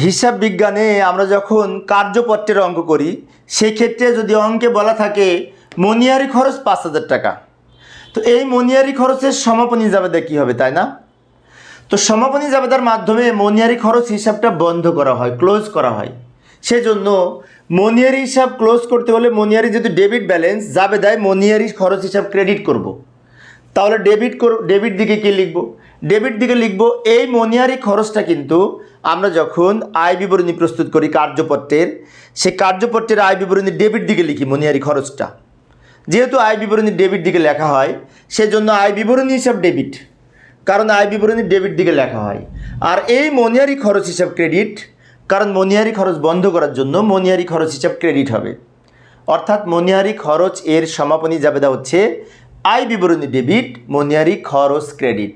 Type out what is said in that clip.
হিসাব বিজ্ঞানে আমরা যখন কার্যপত্রের অঙ্ক করি সেই ক্ষেত্রে যদি অঙ্কে বলা থাকে মনিহারি খরচ ৫,০০০ টাকা, তো এই মনিহারি খরচের সমাপনী জাবেদা কী হবে, তাই না? তো সমাপনী জাবেদার মাধ্যমে মনিহারি খরচ হিসাবটা বন্ধ করা হয়, ক্লোজ করা হয়। সেজন্য মনিহারি হিসাব ক্লোজ করতে হলে মনিহারি যেহেতু ডেবিট ব্যালেন্স জাবেদায় মনিহারি খরচ হিসাব ক্রেডিট করব। তাহলে ডেবিট দিকে কি লিখব? ডেবিট দিকে লিখব এই মনিহারি খরচটা কিন্তু আমরা যখন আয় বিবরণী প্রস্তুত করি কার্যপত্রের, সেই কার্যপত্রের আয় বিবরণী ডেবিট দিকে লিখি মনিহারি খরচটা। যেহেতু আয় বিবরণী ডেবিট দিকে লেখা হয় সেজন্য আয় বিবরণী হিসাব ডেবিট, কারণ আয় বিবরণী ডেবিট দিকে লেখা হয়। আর এই মনিহারি খরচ হিসাব ক্রেডিট, কারণ মনিহারি খরচ বন্ধ করার জন্য মনিহারি খরচ হিসাব ক্রেডিট হবে। অর্থাৎ মনিহারি খরচ এর সমাপনী জাবেদা হচ্ছে আয় বিবরণী ডেবিট, মনিহারি খরচ ক্রেডিট।